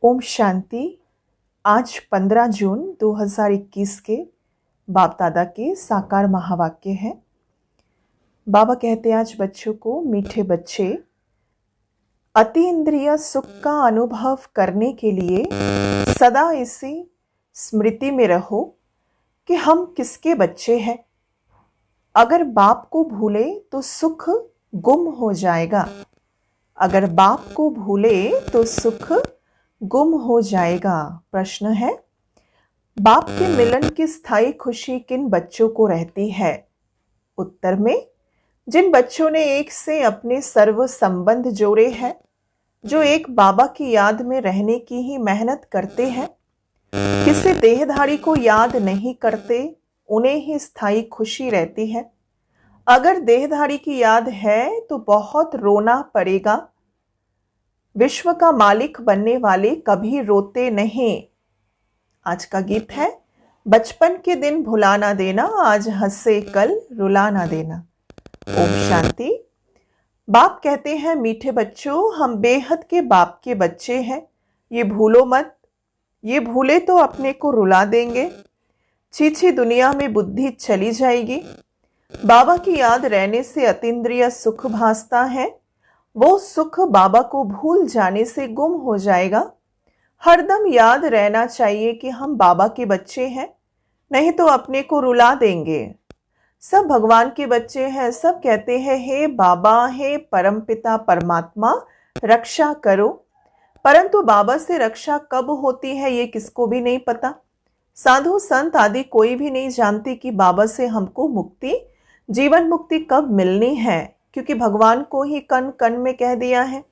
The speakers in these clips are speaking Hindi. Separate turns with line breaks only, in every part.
ओम शांति। आज 15 जून 2021 के बाप दादा के साकार महावाक्य है। बाबा कहते हैं आज बच्चों को, मीठे बच्चे, अति इंद्रिय सुख का अनुभव करने के लिए सदा इसी स्मृति में रहो कि हम किसके बच्चे हैं। अगर बाप को भूले तो सुख गुम हो जाएगा। अगर बाप को भूले तो सुख गुम हो जाएगा। प्रश्न है, बाप के मिलन की स्थायी खुशी किन बच्चों को रहती है? उत्तर में, जिन बच्चों ने एक से अपने सर्व संबंध जोड़े हैं, जो एक बाबा की याद में रहने की ही मेहनत करते हैं, किसी देहधारी को याद नहीं करते, उन्हें ही स्थायी खुशी रहती है। अगर देहधारी की याद है तो बहुत रोना पड़ेगा। विश्व का मालिक बनने वाले कभी रोते नहीं। आज का गीत है, बचपन के दिन भुला ना देना, आज हंसे कल रुला ना देना। ओम शांति। बाप कहते हैं, मीठे बच्चों, हम बेहद के बाप के बच्चे हैं, ये भूलो मत। ये भूले तो अपने को रुला देंगे। छीछी दुनिया में बुद्धि चली जाएगी। बाबा की याद रहने से अतीन्द्रिय सुख भासता है। वो सुख बाबा को भूल जाने से गुम हो जाएगा। हरदम याद रहना चाहिए कि हम बाबा के बच्चे हैं, नहीं तो अपने को रुला देंगे। सब भगवान के बच्चे हैं। सब कहते हैं, हे बाबा, हे परमपिता परमात्मा, रक्षा करो। परंतु बाबा से रक्षा कब होती है ये किसको भी नहीं पता। साधु संत आदि कोई भी नहीं जानते कि बाबा से हमको मुक्ति, जीवन मुक्ति कब मिलनी है, क्योंकि भगवान को ही कण कण में कह दिया है।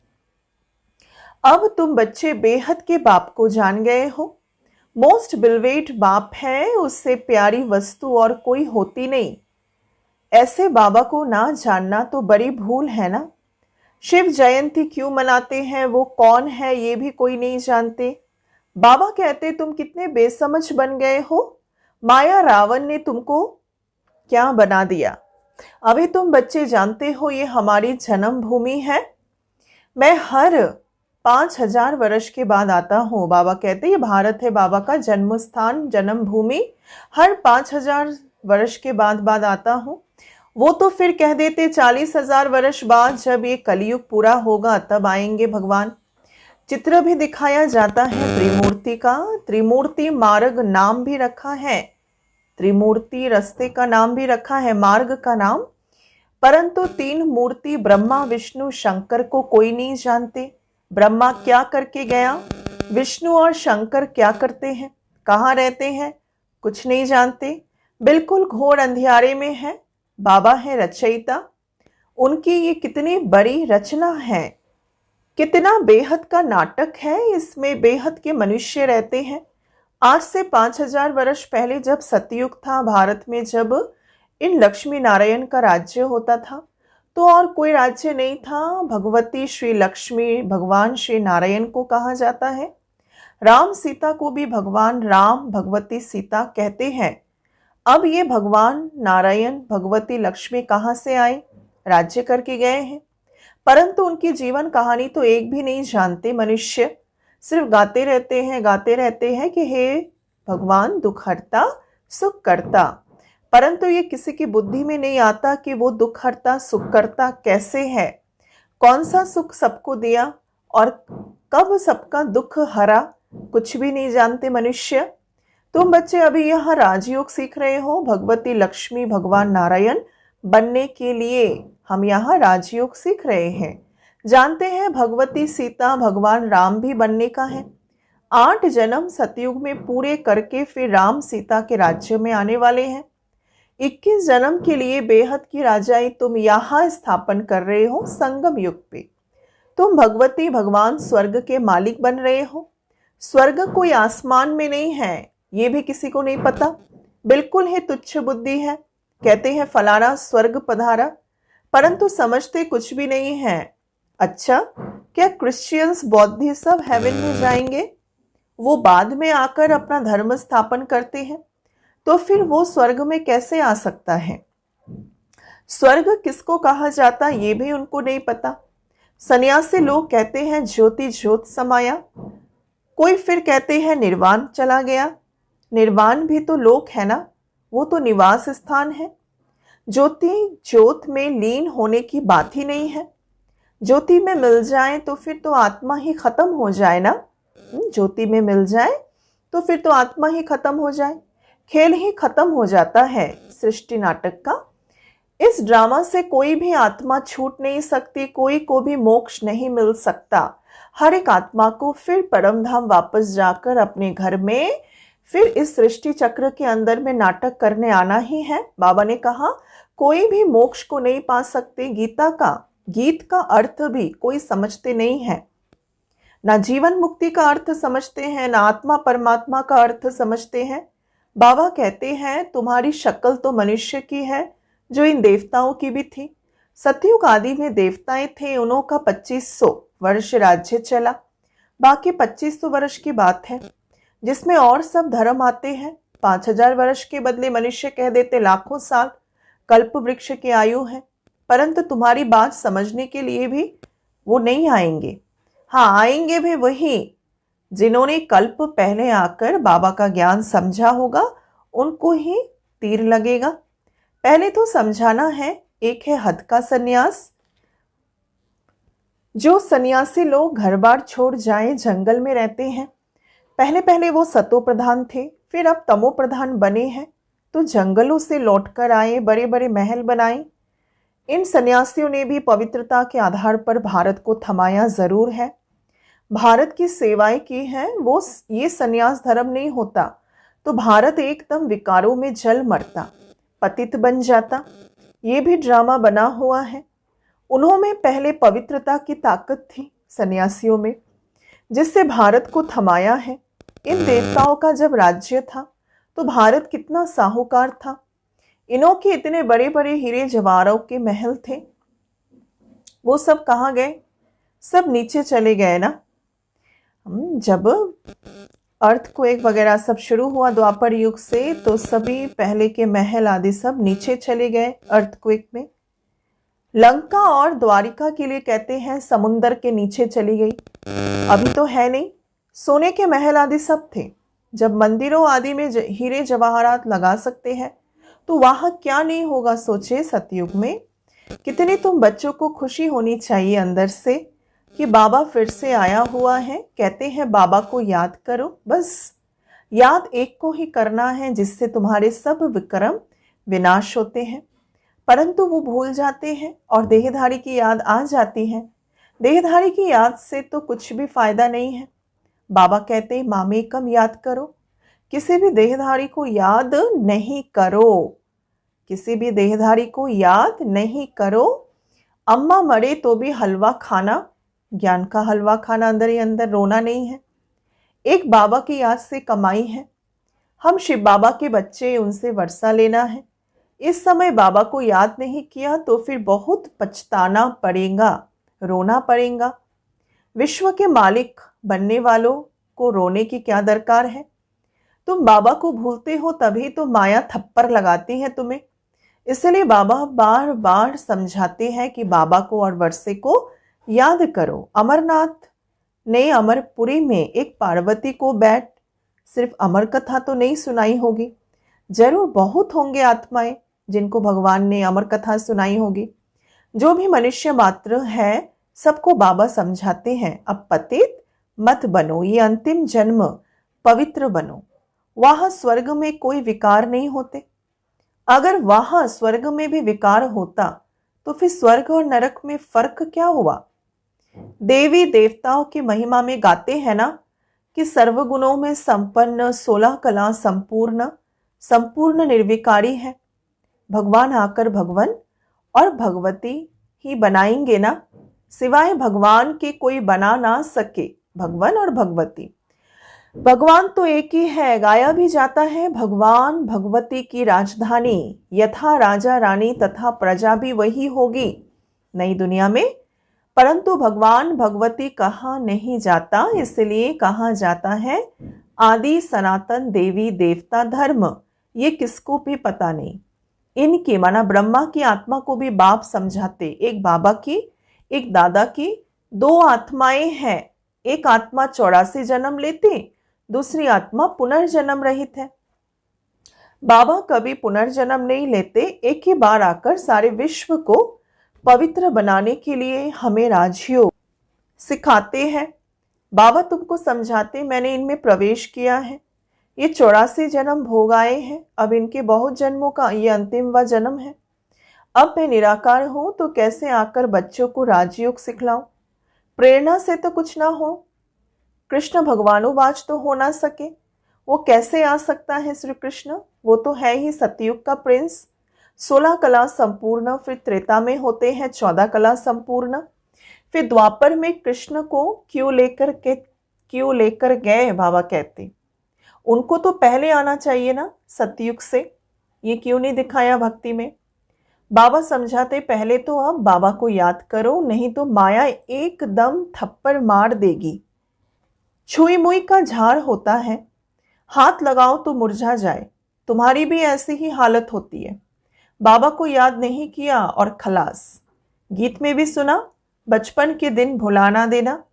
अब तुम बच्चे बेहद के बाप को जान गए हो। मोस्ट बिलवेट बाप है, उससे प्यारी वस्तु और कोई होती नहीं। ऐसे बाबा को ना जानना तो बड़ी भूल है ना। शिव जयंती क्यों मनाते हैं, वो कौन है ये भी कोई नहीं जानते। बाबा कहते, तुम कितने बेसमझ बन गए हो। माया रावण ने तुमको क्या बना दिया। अभी तुम बच्चे जानते हो ये हमारी जन्मभूमि है। मैं हर 5000 वर्ष के बाद आता हूँ। बाबा कहते ये भारत है बाबा का जन्म स्थान, जन्मभूमि। हर 5000 वर्ष के बाद आता हूँ। वो तो फिर कह देते 40,000 वर्ष बाद, जब ये कलयुग पूरा होगा तब आएंगे भगवान। चित्र भी दिखाया जाता है त्रिमूर्ति का। त्रिमूर्ति मार्ग नाम भी रखा है, त्रिमूर्ति रास्ते का नाम भी रखा है, मार्ग का नाम। परंतु तीन मूर्ति ब्रह्मा विष्णु शंकर को कोई नहीं जानते। ब्रह्मा क्या करके गया, विष्णु और शंकर क्या करते हैं, कहाँ रहते हैं, कुछ नहीं जानते। बिल्कुल घोर अंधियारे में है। बाबा है रचयिता। उनकी ये कितनी बड़ी रचना है, कितना बेहद का नाटक है। इसमें बेहद के मनुष्य रहते हैं। आज से 5000 वर्ष पहले जब सतयुग था भारत में, जब इन लक्ष्मी नारायण का राज्य होता था, तो और कोई राज्य नहीं था। भगवती श्री लक्ष्मी, भगवान श्री नारायण को कहा जाता है। राम सीता को भी भगवान राम, भगवती सीता कहते हैं। अब ये भगवान नारायण, भगवती लक्ष्मी कहाँ से आए, राज्य करके गए हैं। परंतु उनकी जीवन कहानी तो एक भी नहीं जानते मनुष्य। सिर्फ गाते रहते हैं कि हे भगवान दुख हरता सुख करता। परंतु ये किसी की बुद्धि में नहीं आता कि वो दुख हरता सुख करता कैसे है, कौन सा सुख सबको दिया और कब सबका दुख हरा, कुछ भी नहीं जानते मनुष्य। तुम बच्चे अभी यहाँ राजयोग सीख रहे हो। भगवती लक्ष्मी भगवान नारायण बनने के लिए हम यहाँ राजयोग सीख रहे हैं। जानते हैं भगवती सीता भगवान राम भी बनने का है। 8 जन्म सतयुग में पूरे करके फिर राम सीता के राज्य में आने वाले हैं। 21 जन्म के लिए बेहद की राजाई तुम यहाँ स्थापन कर रहे हो संगम युग पे। तुम भगवती भगवान स्वर्ग के मालिक बन रहे हो। स्वर्ग कोई आसमान में नहीं है, ये भी किसी को नहीं पता। बिल्कुल ही तुच्छ बुद्धि है। कहते हैं फलाना स्वर्ग पधारा, परंतु समझते कुछ भी नहीं है। अच्छा, क्या क्रिश्चियंस बौद्ध सब हेवन में जाएंगे? वो बाद में आकर अपना धर्म स्थापन करते हैं, तो फिर वो स्वर्ग में कैसे आ सकता है? स्वर्ग किसको कहा जाता ये भी उनको नहीं पता। सन्यासी लोग कहते हैं ज्योति ज्योत समाया। कोई फिर कहते हैं निर्वाण चला गया। निर्वाण भी तो लोक है ना, वो तो निवास स्थान है। ज्योति ज्योत में लीन होने की बात ही नहीं है। ज्योति में मिल जाए तो फिर तो आत्मा ही खत्म हो जाए ना। ज्योति में मिल जाए तो फिर तो आत्मा ही खत्म हो जाए, खेल ही खत्म हो जाता है सृष्टि नाटक का। इस ड्रामा से कोई भी आत्मा छूट नहीं सकती, कोई को भी मोक्ष नहीं मिल सकता। हर एक आत्मा को फिर परम धाम वापस जाकर अपने घर में फिर इस सृष्टि चक्र के अंदर में नाटक करने आना ही है। बाबा ने कहा कोई भी मोक्ष को नहीं पा सकते। गीत का अर्थ भी कोई समझते नहीं है, ना जीवन मुक्ति का अर्थ समझते हैं, ना आत्मा परमात्मा का अर्थ समझते हैं। बाबा कहते हैं तुम्हारी शक्ल तो मनुष्य की है, जो इन देवताओं की भी थी। सतयुग आदि में देवताएं थे, उन्हों का 2500 वर्ष राज्य चला। बाकी 2500 वर्ष की बात है जिसमें और सब धर्म आते हैं। 5000 वर्ष के बदले मनुष्य कह देते लाखों साल कल्प वृक्ष की आयु है। परंतु तुम्हारी बात समझने के लिए भी वो नहीं आएंगे। हाँ, आएंगे भी वही जिन्होंने कल्प पहले आकर बाबा का ज्ञान समझा होगा, उनको ही तीर लगेगा। पहले तो समझाना है। एक है हद का सन्यास। जो सन्यासी लोग घर बार छोड़ जाएं, जंगल में रहते हैं। पहले पहले वो सतो प्रधान थे, फिर अब तमो प्रधान बने हैं, तो जंगलों से लौटकर आए, बड़े बड़े महल बनाए। इन सन्यासियों ने भी पवित्रता के आधार पर भारत को थमाया जरूर है, भारत की सेवाएं की हैं। वो ये सन्यास धर्म नहीं होता तो भारत एकदम विकारों में जल मरता, पतित बन जाता। ये भी ड्रामा बना हुआ है। उन्होंने पहले पवित्रता की ताकत थी सन्यासियों में, जिससे भारत को थमाया है। इन देवताओं का जब राज्य था तो भारत कितना साहूकार था। इन्हों के इतने बड़े बड़े हीरे जवाहरों के महल थे, वो सब कहाँ गए? सब नीचे चले गए ना। जब अर्थक्वेक वगैरह सब शुरू हुआ द्वापर युग से, तो सभी पहले के महल आदि सब नीचे चले गए अर्थक्वेक में। लंका और द्वारिका के लिए कहते हैं समुंदर के नीचे चली गई। अभी तो है नहीं, सोने के महल आदि सब थे। जब मंदिरों आदि में हीरे जवाहरात लगा सकते हैं तो वहां क्या नहीं होगा। सोचे सतयुग में कितनी तुम बच्चों को खुशी होनी चाहिए अंदर से कि बाबा फिर से आया हुआ है। कहते हैं बाबा को याद करो, बस याद एक को ही करना है, जिससे तुम्हारे सब विक्रम विनाश होते हैं। परंतु वो भूल जाते हैं और देहधारी की याद आ जाती है। देहधारी की याद से तो कुछ भी फायदा नहीं है। बाबा कहते हैं मामेकम याद करो। किसी भी देहधारी को याद नहीं करो, किसी भी देहधारी को याद नहीं करो। अम्मा मरे तो भी हलवा खाना, ज्ञान का हलवा खाना अंदर ही अंदर, रोना नहीं है। एक बाबा की याद से कमाई है। हम शिव बाबा के बच्चे, उनसे वर्षा लेना है। इस समय बाबा को याद नहीं किया तो फिर बहुत पछताना पड़ेगा, रोना पड़ेगा। विश्व के मालिक बनने वालों को रोने की क्या दरकार है? तुम बाबा को भूलते हो तभी तो माया थप्पड़ लगाती है तुम्हें। इसलिए बाबा बार बार समझाते हैं कि बाबा को और वर्षे को याद करो। अमरनाथ ने अमरपुरी में एक पार्वती को बैठ सिर्फ अमर कथा तो नहीं सुनाई होगी, जरूर बहुत होंगे आत्माएं जिनको भगवान ने अमर कथा सुनाई होगी। जो भी मनुष्य मात्र है सबको बाबा समझाते हैं अब पतित मत बनो, ये अंतिम जन्म पवित्र बनो। वहां स्वर्ग में कोई विकार नहीं होते। अगर वहां स्वर्ग में भी विकार होता तो फिर स्वर्ग और नरक में फर्क क्या हुआ? देवी देवताओं की महिमा में गाते हैं ना कि सर्वगुणों में संपन्न, 16 कला संपूर्ण निर्विकारी है। भगवान आकर भगवान और भगवती ही बनाएंगे ना, सिवाय भगवान के कोई बना ना सके। भगवान और भगवती, भगवान तो एक ही है, गाया भी जाता है भगवान भगवती की राजधानी। यथा राजा रानी तथा प्रजा भी वही होगी नई दुनिया में। परंतु भगवान भगवती कहा नहीं जाता, इसलिए कहा जाता है आदि सनातन देवी देवता धर्म। ये किसको भी पता नहीं। इनकी माना ब्रह्मा की आत्मा को भी बाप समझाते। एक बाबा की, एक दादा की, 2 आत्माएं हैं एक आत्मा 84 जन्म लेती, दूसरी आत्मा पुनर्जन्म रहित है। बाबा कभी पुनर्जन्म नहीं लेते, एक ही बार आकर सारे विश्व को पवित्र बनाने के लिए हमें राजयोग सिखाते हैं। बाबा तुमको समझाते, मैंने इनमें प्रवेश किया है, ये 84 जन्म भोग आए हैं, अब इनके बहुत जन्मों का ये अंतिमवा जन्म है। अब मैं निराकार हूं तो कैसे आकर बच्चों को राजयोग सिखलाऊं? प्रेरणा से तो कुछ ना हो, कृष्ण भगवानुवाच तो हो ना सके, वो कैसे आ सकता है श्री कृष्ण? वो तो है ही सतयुग का प्रिंस। 16 कला संपूर्ण, फिर त्रेता में होते हैं 14 कला संपूर्ण, फिर द्वापर में कृष्ण को क्यों लेकर गए? बाबा कहते उनको तो पहले आना चाहिए ना सतयुग से, ये क्यों नहीं दिखाया भक्ति में? बाबा समझाते पहले तो अब बाबा को याद करो, नहीं तो माया एकदम थप्पड़ मार देगी। छुई मुई का झाड़ होता है, हाथ लगाओ तो मुरझा जाए, तुम्हारी भी ऐसी ही हालत होती है। बाबा को याद नहीं किया और खलास। गीत में भी सुना, बचपन के दिन भुलाना देना।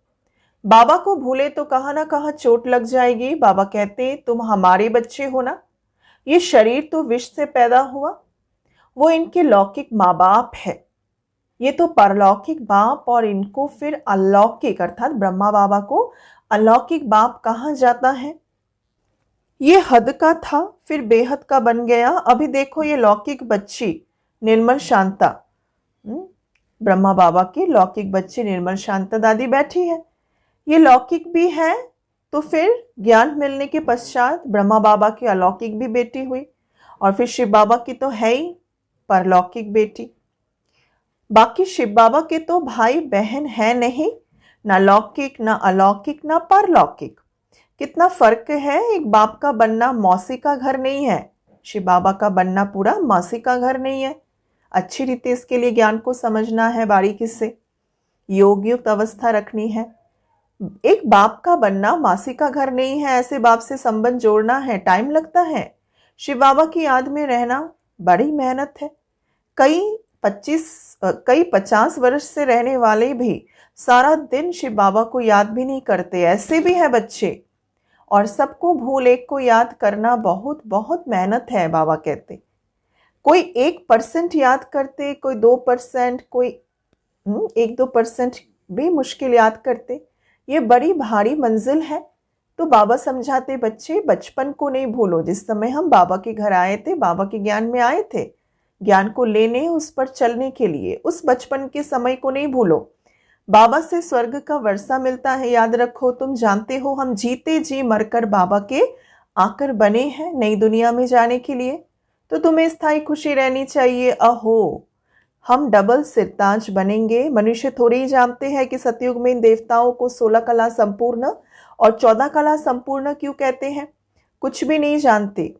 बाबा को भूले तो कहाँ ना कहाँ चोट लग जाएगी। बाबा कहते तुम हमारे बच्चे हो ना, ये शरीर तो विष से पैदा हुआ, वो इनके लौकिक माँ बाप है, ये तो परलौकिक बाप, और इनको फिर अलौकिक अर्थात ब्रह्मा बाबा को अलौकिक बाप कहा जाता है। ये हद का था फिर बेहद का बन गया। अभी देखो ये लौकिक बच्ची निर्मल शांता, ब्रह्मा बाबा की लौकिक बच्ची निर्मल शांता दादी बैठी है, ये लौकिक भी है तो फिर ज्ञान मिलने के पश्चात ब्रह्मा बाबा की अलौकिक भी बेटी हुई, और फिर शिव बाबा की तो है ही परलौकिक बेटी। बाकी शिव बाबा के तो भाई बहन है नहीं, ना लौकिक ना अलौकिक ना परलौकिक। कितना फर्क है, एक बाप का बनना मौसी का घर नहीं है, शिव बाबा का बनना पूरा मौसी का घर नहीं है। अच्छी रीति इसके लिए ज्ञान को समझना है, बारीकी से योग युक्त अवस्था रखनी है। एक बाप का बनना मासी का घर नहीं है, ऐसे बाप से संबंध जोड़ना है, टाइम लगता है। शिव बाबा की याद में रहना बड़ी मेहनत है। कई 50 वर्ष से रहने वाले भी सारा दिन शिव बाबा को याद भी नहीं करते, ऐसे भी है बच्चे। और सबको भूल एक को याद करना बहुत बहुत मेहनत है। बाबा कहते कोई 1% याद करते, कोई 2%, कोई 1-2% भी मुश्किल याद करते, ये बड़ी भारी मंजिल है। तो बाबा समझाते बच्चे बचपन को नहीं भूलो, जिस समय हम बाबा के घर आए थे, बाबा के ज्ञान में आए थे, ज्ञान को लेने, उस पर चलने के लिए, उस बचपन के समय को नहीं भूलो। बाबा से स्वर्ग का वर्षा मिलता है, याद रखो। तुम जानते हो हम जीते जी मरकर बाबा के आकर बने हैं नई दुनिया में जाने के लिए, तो तुम्हें स्थायी खुशी रहनी चाहिए। अहो हम डबल सिरताज बनेंगे। मनुष्य थोड़े ही जानते हैं कि सतयुग में इन देवताओं को 16 कला संपूर्ण और 14 कला संपूर्ण क्यों कहते हैं, कुछ भी नहीं जानते।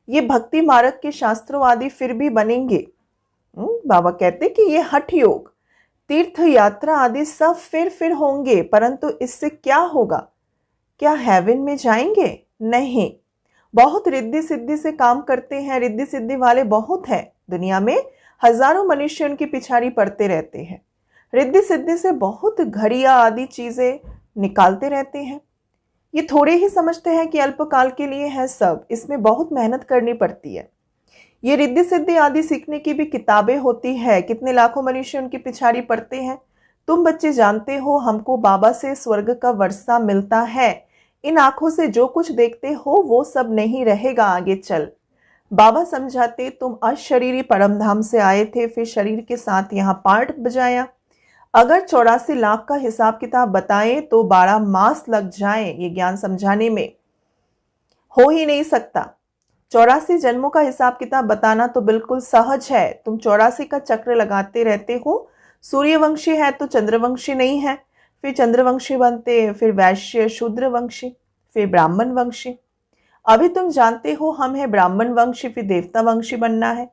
ये भक्ति मार्ग के शास्त्रों आदि फिर भी बनेंगे। बाबा कहते कि ये हठ योग, तीर्थ यात्रा आदि सब फिर होंगे, परंतु इससे क्या होगा? क्या हेवन में जाएंगे? नहीं। बहुत रिद्धि सिद्धि से काम करते हैं, रिद्धि सिद्धि वाले बहुत हैं दुनिया में, हजारों मनुष्य उनकी पिछाड़ी पड़ते रहते हैं, रिद्धि सिद्धि से बहुत घड़िया आदि चीजें निकालते रहते हैं। ये थोड़े ही समझते हैं कि अल्पकाल के लिए है सब, इसमें बहुत मेहनत करनी पड़ती है। ये रिद्धि सिद्धि आदि सीखने की भी किताबें होती है, कितने लाखों मनुष्य उनकी पिछाड़ी पड़ते हैं। तुम बच्चे जानते हो हमको बाबा से स्वर्ग का वर्षा मिलता है। इन आंखों से जो कुछ देखते हो वो सब नहीं रहेगा आगे चल। बाबा समझाते तुम अशरीरी परमधाम से आए थे, फिर शरीर के साथ यहाँ पार्ट बजाया। अगर 84 लाख का हिसाब किताब बताएं तो 12 मास लग जाएं ये ज्ञान समझाने में, हो ही नहीं सकता। 84 जन्मों का हिसाब किताब बताना तो बिल्कुल सहज है। तुम 84 का चक्र लगाते रहते हो। सूर्यवंशी है तो चंद्रवंशी नहीं है, फिर चंद्रवंशी बनते, फिर वैश्य शूद्र वंशी, फिर ब्राह्मण वंशी। अभी तुम जानते हो हम हैं ब्राह्मण वंशी, फिर देवता वंशी बनना है,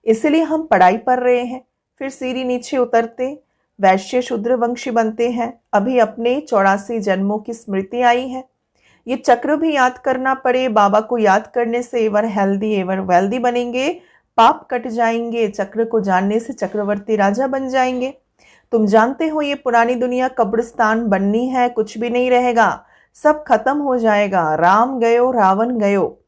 इसलिए हम पढ़ाई कर रहे हैं। फिर सीढ़ी नीचे उतरते वैश्य शूद्र वंशी बनते हैं। अभी अपने 84 जन्मों की स्मृति आई है, ये चक्र भी याद करना पड़े। बाबा को याद करने से एवर हेल्दी एवर वेल्दी बनेंगे, पाप कट जाएंगे। चक्र को जानने से चक्रवर्ती राजा बन जाएंगे। तुम जानते हो ये पुरानी दुनिया कब्रिस्तान बननी है, कुछ भी नहीं रहेगा, सब खत्म हो जाएगा। राम गयो रावण गयो।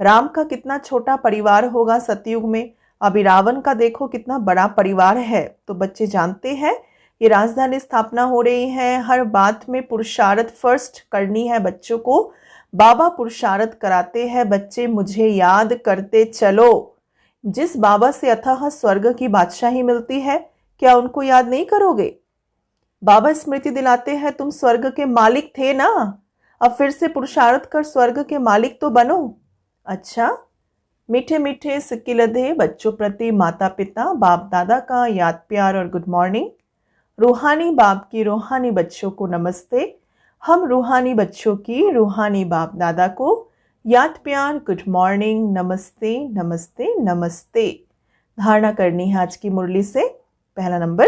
राम का कितना छोटा परिवार होगा सतयुग में, अभी रावण का देखो कितना बड़ा परिवार है। तो बच्चे जानते हैं ये राजधानी स्थापना हो रही है, हर बात में पुरुषार्थ फर्स्ट करनी है बच्चों को। बाबा पुरुषार्थ कराते हैं, बच्चे मुझे याद करते चलो। जिस बाबा से अथाह स्वर्ग की बादशाही मिलती है, क्या उनको याद नहीं करोगे? बाबा स्मृति दिलाते हैं तुम स्वर्ग के मालिक थे ना, अब फिर से पुरुषार्थ कर स्वर्ग के मालिक तो बनो। अच्छा, मीठे मीठे सिक्किलधे बच्चों प्रति माता पिता बाप दादा का याद प्यार और गुड मॉर्निंग। रूहानी बाप की रूहानी बच्चों को नमस्ते। हम रूहानी बच्चों की रूहानी बाप दादा को याद प्यार, गुड मॉर्निंग, नमस्ते नमस्ते नमस्ते। धारणा करनी है आज की मुरली से। पहला नंबर,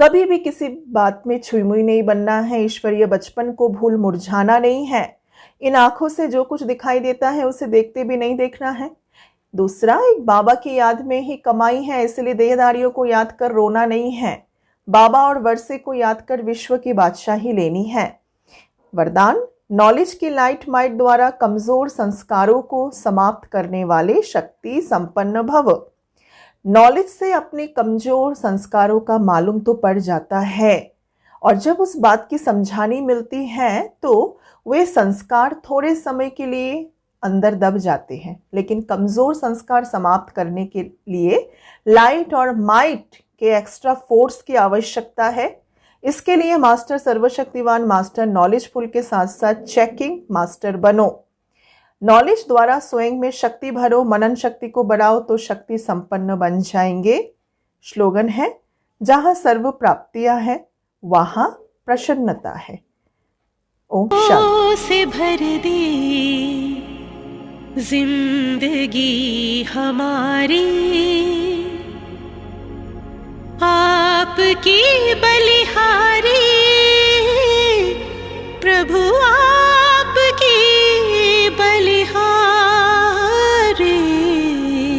कभी भी किसी बात में छुई-मुई नहीं बनना है। ईश्वरीय बचपन को भूल मुरझाना नहीं है। इन आंखों से जो कुछ दिखाई देता है उसे देखते भी नहीं देखना है। दूसरा, एक बाबा की याद में ही कमाई है, इसलिए देहदारियों को याद कर रोना नहीं है। बाबा और वर्षे को याद कर विश्व की बादशाही लेनी है। वरदान, नॉलेज की लाइट माइट द्वारा कमजोर संस्कारों को समाप्त करने वाले शक्ति संपन्न भव। नॉलेज से अपने कमजोर संस्कारों का मालूम तो पड़ जाता है, और जब उस बात की समझानी मिलती है तो वे संस्कार थोड़े समय के लिए अंदर दब जाते हैं, लेकिन कमजोर संस्कार समाप्त करने के लिए लाइट और माइट के एक्स्ट्रा फोर्स की आवश्यकता है। इसके लिए मास्टर सर्वशक्तिवान मास्टर नॉलेजफुल के साथ साथ चेकिंग मास्टर बनो। नॉलेज द्वारा स्वयं में शक्ति भरो, मनन शक्ति को बढ़ाओ तो शक्ति संपन्न बन जाएंगे। स्लोगन है, जहां सर्व प्राप्तियां है वहां प्रसन्नता है। ओम शांति।
से भर दे जिंदगी हमारी, आपकी बलिहारी।